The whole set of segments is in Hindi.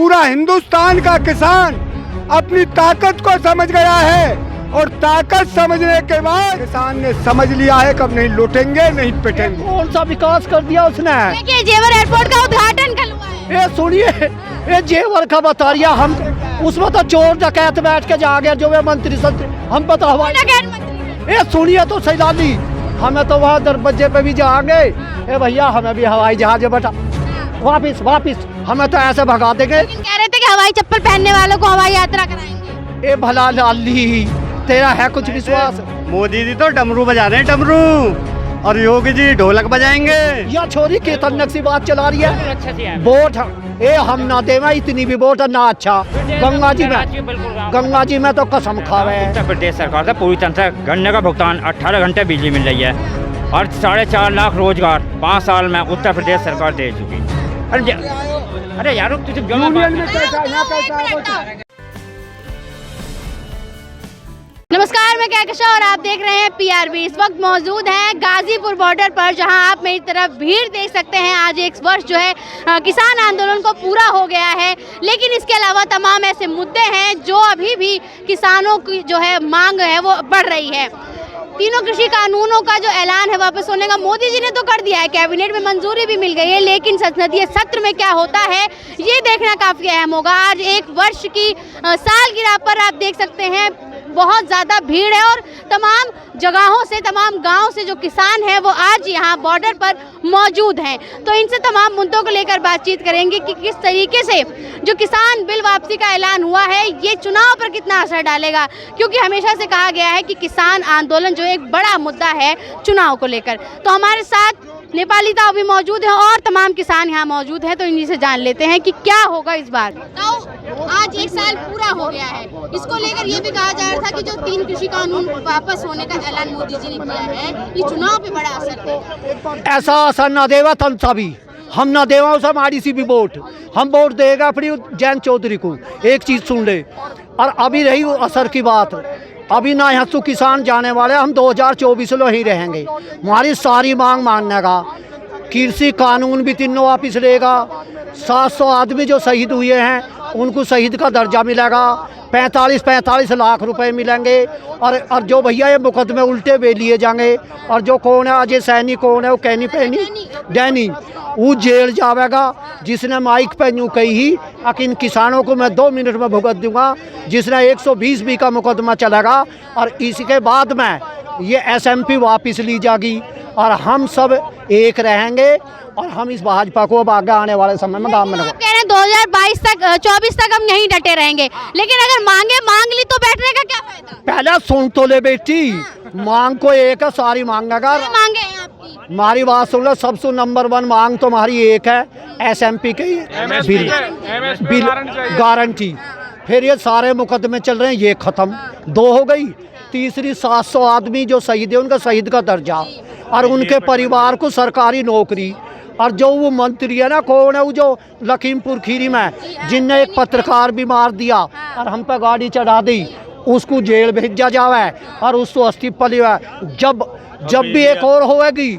पूरा हिंदुस्तान का किसान अपनी ताकत को समझ गया है और ताकत समझने के बाद किसान ने समझ लिया है कब नहीं लूटेंगे नहीं पिटेंगे। कौन सा विकास कर दिया उसने? देखिए जेवर एयरपोर्ट का उद्घाटन कल हुआ है। ये सुनिए, ये जेवर का बता रिया हम, उसमें तो चोर डकैत बैठ के जा गया जो वे मंत्री संत्री, हम पता हवाई। ये सुनिए तो सही लाली, हमें तो वहाँ दरवाजे पे भी जाएंगे, ए भैया हमें भी हवाई जहाज बटा वापिस वापिस, हमें तो ऐसे भगा देंगे। कह रहे थे कि हवाई चप्पल पहनने वालों को हवाई यात्रा कराएंगे। ए भला लाली, तेरा है कुछ विश्वास? मोदी जी तो डमरू बजा रहे हैं, डमरू, और योगी जी ढोलक बजाएंगे। या छोरी के तन्नक सी बात चला रही है। वोट ए हम ना देवा, इतनी भी वोट ना अच्छा। गंगा जी में तो कसम खावे। उत्तर प्रदेश सरकार से पूरी तरह से गन्ने का भुगतान 18 घंटे बिजली मिल रही है और 4.5 लाख रोजगार 5 साल में उत्तर प्रदेश सरकार दे चुकी। अरे यार नमस्कार, मैं कहकशा और आप देख रहे हैं पीआरबी। इस वक्त मौजूद हैं गाजीपुर बॉर्डर पर, जहां आप मेरी तरफ भीड़ देख सकते हैं। आज 1 वर्ष जो है किसान आंदोलन को पूरा हो गया है, लेकिन इसके अलावा तमाम ऐसे मुद्दे हैं जो अभी भी किसानों की जो है मांग है वो बढ़ रही है। तीनों कृषि कानूनों का जो ऐलान है वापस होने का मोदी जी ने तो कर दिया है, कैबिनेट में मंजूरी भी मिल गई है, लेकिन संसदीय सत्र में क्या होता है ये देखना काफ़ी अहम होगा। आज 1 वर्ष की सालगिरह पर आप देख सकते हैं बहुत ज़्यादा भीड़ है और तमाम जगहों से, तमाम गांव से जो किसान हैं वो आज यहाँ बॉर्डर पर मौजूद हैं। तो इनसे तमाम मुद्दों को लेकर बातचीत करेंगे कि किस तरीके से जो किसान बिल वापसी का ऐलान हुआ है ये चुनाव पर कितना असर डालेगा, क्योंकि हमेशा से कहा गया है कि किसान आंदोलन जो एक बड़ा मुद्दा है चुनाव को लेकर। तो हमारे साथ नेपाली ताऊ भी मौजूद है और तमाम किसान यहाँ मौजूद हैं, तो इन्हीं से जान लेते हैं कि क्या होगा इस बार। ताऊ, आज 1 साल पूरा हो गया है, इसको लेकर ये भी कहा जा रहा था कि जो 3 कृषि कानून वापस होने का ऐलान मोदी जी ने किया है ये चुनाव पे बड़ा असर देगा। ऐसा असर ना देवा तन सभी, हम ना देवा उसे हमारी सी भी वोट, हम वोट देगा अपनी जैन चौधरी को। एक चीज सुन ले, और अभी रही असर की बात, अभी ना यहाँ तो किसान जाने वाले, हम 2024 में ही रहेंगे। हमारी सारी मांग मानने का, कृषि कानून भी तीनों वापिस लेगा, 700 आदमी जो शहीद हुए हैं उनको शहीद का दर्जा मिलेगा, 45 लाख रुपए मिलेंगे, और जो भैया ये मुकदमे उल्टे वे लिए जाएंगे, और जो कौन है अजय सैनी, कौन है वो कैनी पैनी डैनी, वो जेल जाएगा। जिसने माइक पे यूँ कही ही कि इन किसानों को मैं 2 मिनट में भुगत दूंगा, जिसने 120 बी का मुकदमा चलेगा, और इसके बाद में ये SMP वापस ली जाएगी और हम सब एक रहेंगे, और हम इस भाजपा को अब आगे आने वाले समय में गाँव में कह रहे हैं 2022 तक 24 तक हम यहीं डटे रहेंगे, लेकिन अगर मांगे मांग ली तो बैठने का क्या फायदा? पहले सुन तो ले बेटी, मांग को एक है, सारी मांगेगा। मांगे हैं आपकी, हमारी बात सुन लो, सबसे नंबर 1 मांग तो हमारी एक है, SMP की बिल गारंटी। फिर ये सारे मुकदमे चल रहे हैं ये खत्म, 2 हो गई। तीसरी 700 आदमी जो शहीद है उनका शहीद का दर्जा, और उनके परिवार को सरकारी नौकरी। और जो वो मंत्री है ना, कौन है वो जो लखीमपुर खीरी में जिनने एक पत्रकार भी मार दिया और हम पे गाड़ी चढ़ा दी, उसको जेल भेजा जावे और उसको इस्तीफा लिया। जब भी एक और होगी,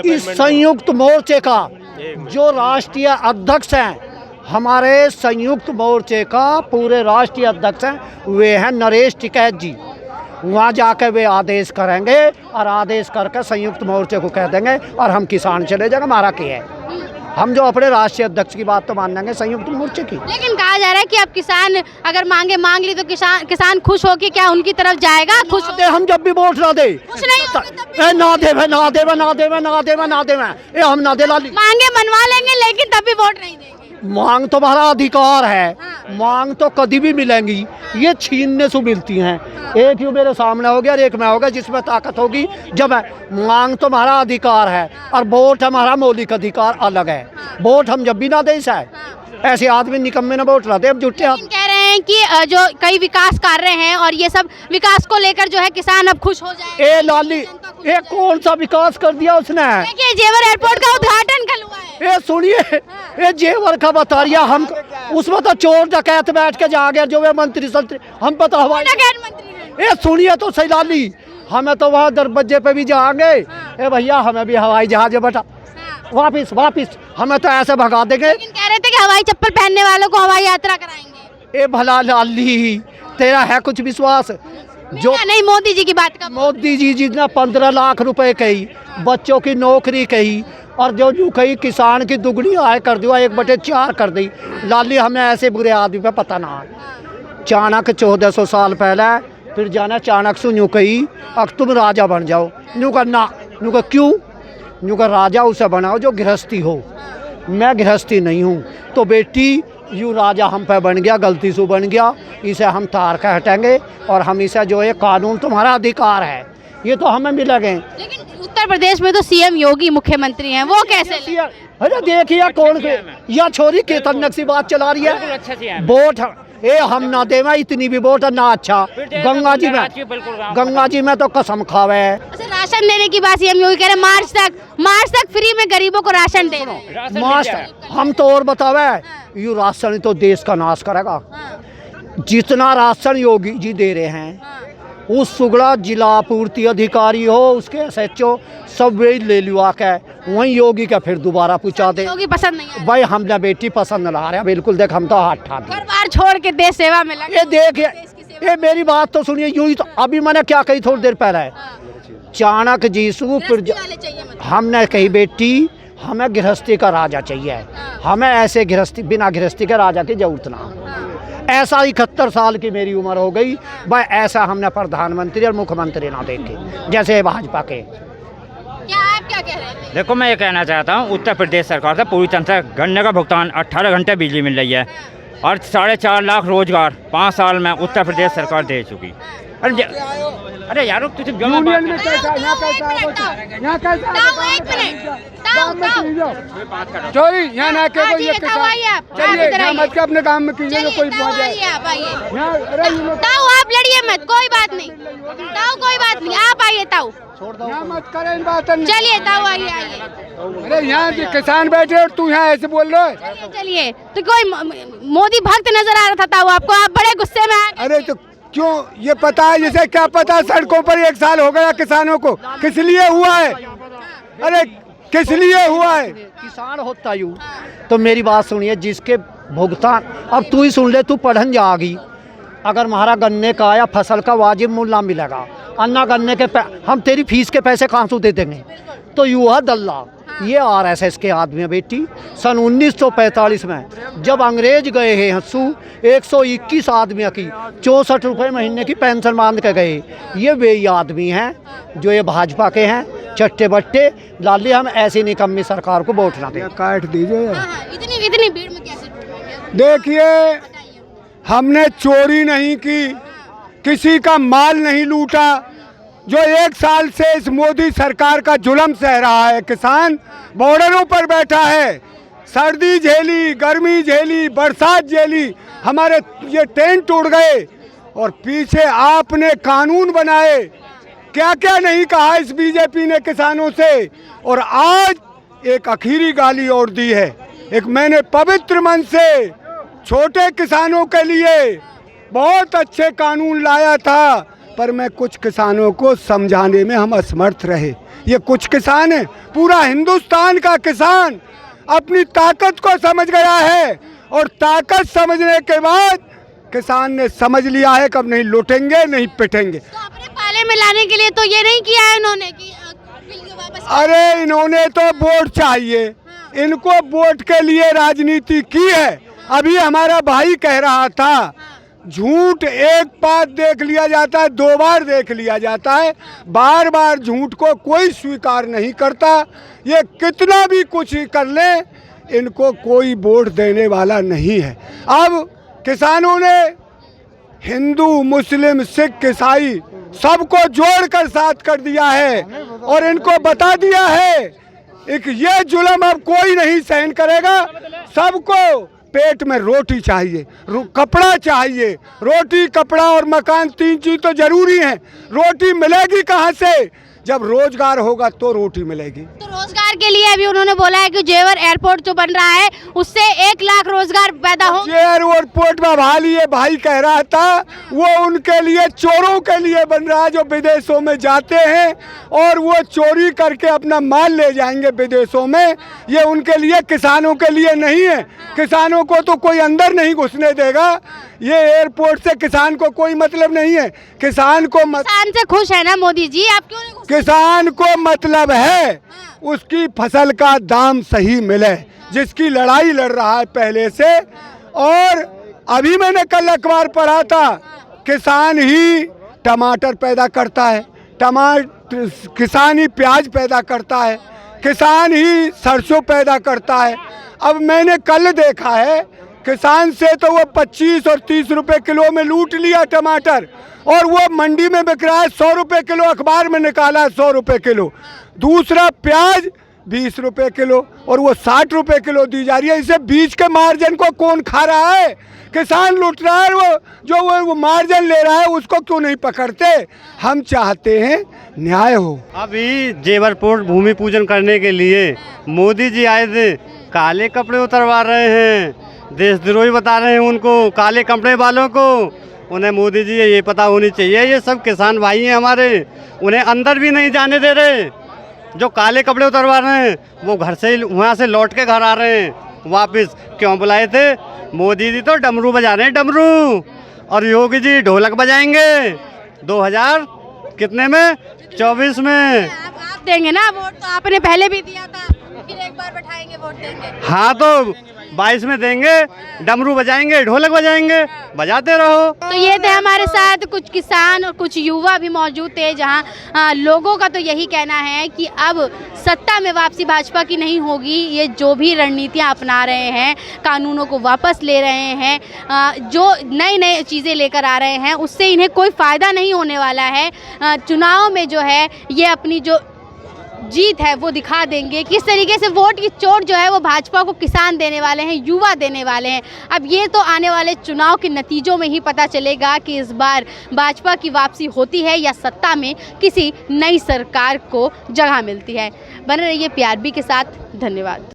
इस संयुक्त मोर्चे का जो राष्ट्रीय अध्यक्ष हैं, हमारे संयुक्त मोर्चे का पूरे राष्ट्रीय अध्यक्ष हैं, वे हैं नरेश टिकैत जी। वहाँ जाकर वे आदेश करेंगे और आदेश करके संयुक्त मोर्चे को कह देंगे और हम किसान चले जाएंगे। हमारा क्या है, हम जो अपने राष्ट्रीय अध्यक्ष की बात तो मान लेंगे संयुक्त मोर्चे की। लेकिन कहा जा रहा है कि अब किसान अगर मांगे मांग ली तो किसान खुश होके क्या उनकी तरफ जाएगा? खुश दे, हम जब भी वोट ना दे, खुश नहीं ना देवे, ये हम ना दे लाली। मांगे मनवा लेंगे लेकिन तब भी वोट नहीं देंगे। मांग तो हमारा अधिकार है, मांग तो कभी भी मिलेंगी, ये छीनने से मिलती हैं। एक यू मेरे सामने हो गया और एक मैं होगा, जिसमें ताकत होगी जब है। मांग तो हमारा अधिकार है और वोट हमारा मौलिक अधिकार अलग है। वोट हम जब भी ना दे ऐसे आदमी निकम्मे ना वोट लाते, हम जुटे। कह रहे हैं कि जो कई विकास कार्य हैं और ये सब विकास को लेकर जो है किसान अब खुश हो जाए। ए लाली, ये कौन सा विकास कर दिया उसने? देखिए जेवर एयरपोर्ट का उद्घाटन कल हुआ है। ये सुनिए, ये जेवर का बता रिया हम, उसमें तो चोर डकैत बैठ के जा गया जो वे मंत्री संत्री, हम पता हवाई। ये सुनिए तो सही लाली, हमें तो वहाँ दरवाजे पे भी जाएंगे, ए भैया हमें भी हवाई जहाज बटा वापिस, हमें तो ऐसे भगा देंगे। लेकिन कह रहे थे कि हवाई चप्पल पहनने वालों को हवाई यात्रा कराएंगे? ए भला लाली, तेरा है कुछ विश्वास? जो नहीं, मोदी जी की बात का मोदी जी जितना 15 लाख रुपए कही, बच्चों की नौकरी कही, और जो जो कही किसान की दुगनी आय कर दिया, 1/4 कर दी। लाली हमें ऐसे बुरे आदमी पे पता ना है। चाणक्य 1400 साल पहले फिर जाना चाणक्य से यूँ कही अब तुम राजा बन जाओ। यूँ का ना, यूँ का क्यों? यूँ का राजा उसे बनाओ जो गृहस्थी हो। मैं गृहस्थी नहीं हूँ, तो बेटी यूँ राजा हम पे बन गया, गलती से बन गया, इसे हम तार के हटेंगे और हम इसे जो है कानून तुम्हारा अधिकार है, ये तो हमें मिल गए। लेकिन उत्तर प्रदेश में तो सीएम योगी मुख्यमंत्री हैं, वो कैसे? अरे देखिए कौन से या छोरी केतन सी बात चला रही है। अच्छा से है। वोट ए हम ना देवा, इतनी भी वोट ना अच्छा। गंगा जी में तो कसम खावे। अच्छा, राशन देने की बात सीएम योगी कह रहे हैं, मार्च तक फ्री में गरीबों को राशन दे रहे हैं। मास्टर हम तो और बतावे, यू राशन तो देश का नाश करेगा। जितना राशन योगी जी दे रहे हैं, उस सुगड़ा जिला पूर्ति अधिकारी हो, उसके SHO सब वे ले लिया के वहीं योगी का फिर दोबारा पूछा दे। योगी पसंद नहीं है भाई हमने बेटी पसंद ला रहे हैं, बिल्कुल देख हम तो हाथ ठा दिए। घर बार छोड़ के देश सेवा में लगे। ये देख ये मेरी बात तो सुनिए, यूं ही तो अभी मैंने क्या कही थोड़ी देर पहले, चाणक्य जी से हमने कही बेटी हमें गृहस्थी का राजा चाहिए, हमें ऐसे गृहस्थी बिना गृहस्थी के राजा की जरूरत ना। ऐसा 71 साल की मेरी उम्र हो गई भाई, ऐसा हमने प्रधानमंत्री और मुख्यमंत्री ना देखे जैसे भाजपा के। क्या आप क्या कह रहे हैं? देखो मैं ये कहना चाहता हूँ, उत्तर प्रदेश सरकार से पूरी तरह से गन्ने का भुगतान 18 घंटे बिजली मिल रही है और 4.5 लाख रोजगार 5 साल में उत्तर प्रदेश सरकार दे चुकी। अरे यार तुझे यूनियन में कैसा यहाँ कैसा यहाँ कैसा चोरी यहाँ ना के कोई चलिए मत के अपने काम में कीजिए, कोई पहुँच जाए। ताऊ आप लड़िए मत, कोई बात नहीं ताऊ, कोई बात नहीं, आप आइए ताऊ, यहाँ मत करें इन बात। चलिए ताऊ आइए। अरे यहाँ किसान बैठे और तू यहाँ ऐसे बोल रहे हो। चलिए तो कोई मोदी भक्त नजर आ रहा था ताऊ आपको, आप बड़े गुस्से में आ गए। अरे तो क्यों, ये पता है जिसे क्या पता, सड़कों पर 1 साल हो गया किसानों को, किस लिए हुआ है? अरे किस लिए हुआ है? किसान होता यूँ तो मेरी बात सुनिए, जिसके भुगतान अब तू ही सुन ले, तू पढ़न जाएगी, अगर हमारा गन्ने का या फसल का वाजिब मूल्य ना मिलेगा, अन्ना गन्ने के हम तेरी फीस के पैसे कहाँ से दे देंगे? तो युवा दल्ला ये RSS के आदमी है बेटी। सन 1945 में जब अंग्रेज गए हैं हंसू, 121 आदमी की 64 रुपये महीने की पेंशन बांध के गए। ये वे आदमी हैं जो ये भाजपा के हैं, चट्टे बट्टे। लाली हम ऐसी निकम्मी सरकार को वोट ना दें। काट दीजिए यार। इतनी भीड़ में कैसे? देखिए हमने चोरी नहीं की, किसी का माल नहीं लूटा। जो 1 साल से इस मोदी सरकार का जुल्म सह रहा है, किसान बॉर्डरों पर बैठा है, सर्दी झेली, गर्मी झेली, बरसात झेली, हमारे ये टेंट टूट गए और पीछे आपने कानून बनाए। क्या क्या नहीं कहा इस बीजेपी ने किसानों से, और आज एक आखिरी गाली और दी है। एक मैंने पवित्र मन से छोटे किसानों के लिए बहुत अच्छे कानून लाया था, पर मैं कुछ किसानों को समझाने में हम असमर्थ रहे। ये कुछ किसान हैं, पूरा हिंदुस्तान का किसान अपनी ताकत को समझ गया है, और ताकत समझने के बाद किसान ने समझ लिया है कि अब नहीं लौटेंगे, नहीं पिटेंगे। तो अपने पाले में लाने के लिए तो ये नहीं किया है इन्होंने कि वापस। अरे इन्होंने तो वोट चाहिए, इनको वोट के लिए राजनीति की है। अभी हमारा भाई कह रहा था, झूठ एक बार देख लिया जाता है, 2 बार देख लिया जाता है, बार बार झूठ को कोई स्वीकार नहीं करता। ये कितना भी कुछ ही कर ले, इनको कोई वोट देने वाला नहीं है। अब किसानों ने हिंदू, मुस्लिम, सिख, ईसाई सबको जोड़कर साथ कर दिया है और इनको बता दिया है एक ये जुल्म अब कोई नहीं सहन करेगा। सबको पेट में रोटी चाहिए, कपड़ा चाहिए। रोटी, कपड़ा और मकान 3 चीज़ तो जरूरी हैं। रोटी मिलेगी कहाँ से जब रोजगार होगा तो रोटी मिलेगी। तो रोजगार के लिए अभी उन्होंने बोला है कि जेवर एयरपोर्ट जो बन रहा है उससे 1 लाख रोजगार पैदा हो। जेवर एयरपोर्ट में भाली ये भाई कह रहा था वो उनके लिए, चोरों के लिए बन रहा है जो विदेशों में जाते हैं और वो चोरी करके अपना माल ले जाएंगे विदेशों में। ये उनके लिए, किसानों के लिए नहीं है। किसानों को तो कोई अंदर नहीं घुसने देगा। ये एयरपोर्ट से किसान को कोई मतलब नहीं है। किसान से खुश है ना मोदी जी, आप क्यों नहीं खुश? किसान को मतलब है उसकी फसल का दाम सही मिले, जिसकी लड़ाई लड़ रहा है पहले से। और अभी मैंने कल अखबार पढ़ा था, किसान ही टमाटर पैदा करता है, किसान ही प्याज पैदा करता है, किसान ही सरसों पैदा करता है। अब मैंने कल देखा है किसान से तो वो 25 और 30 रुपए किलो में लूट लिया टमाटर, और वो मंडी में बिक रहा है 100 रुपए किलो, अखबार में निकाला है 100 रुपए किलो। दूसरा प्याज 20 रुपए किलो और वो 60 रुपए किलो दी जा रही है। इसे बीच के मार्जिन को कौन खा रहा है? किसान लूट रहा है। वो मार्जिन ले रहा है उसको क्यों नहीं पकड़ते? हम चाहते हैं न्याय हो। अभी जेवर पोर्ट भूमि पूजन करने के लिए मोदी जी आए थे, काले कपड़े उतरवा रहे हैं, देशद्रोही बता रहे हैं उनको, काले कपड़े वालों को। उन्हें मोदी जी ये पता होनी चाहिए, ये सब किसान भाई हैं हमारे, उन्हें अंदर भी नहीं जाने दे रहे। जो काले कपड़े उतरवा रहे हैं वो घर से, वहाँ से लौट के घर आ रहे हैं वापस। क्यों बुलाए थे? मोदी जी तो डमरू बजा रहे हैं, डमरू, और योगी जी ढोलक बजाएंगे 2000 कितने में 24 में। आप देंगे ना वोट? तो आपने पहले भी दिया था, फिर एक बार बैठाएंगे वोट देंगे। हाँ तो 22 में देंगे, डमरू बजाएंगे, ढोलक बजाएंगे, बजाते रहो। तो ये थे हमारे साथ कुछ किसान और कुछ युवा भी मौजूद थे, जहां लोगों का तो यही कहना है कि अब सत्ता में वापसी भाजपा की नहीं होगी। ये जो भी रणनीतियां अपना रहे हैं, कानूनों को वापस ले रहे हैं, जो नई नई चीज़ें लेकर आ रहे हैं, उससे इन्हें कोई फ़ायदा नहीं होने वाला है। चुनाव में जो है ये अपनी जो जीत है वो दिखा देंगे। किस तरीके से वोट की चोट जो है वो भाजपा को किसान देने वाले हैं, युवा देने वाले हैं। अब ये तो आने वाले चुनाव के नतीजों में ही पता चलेगा कि इस बार भाजपा की वापसी होती है या सत्ता में किसी नई सरकार को जगह मिलती है। बने रहिए PRB के साथ। धन्यवाद।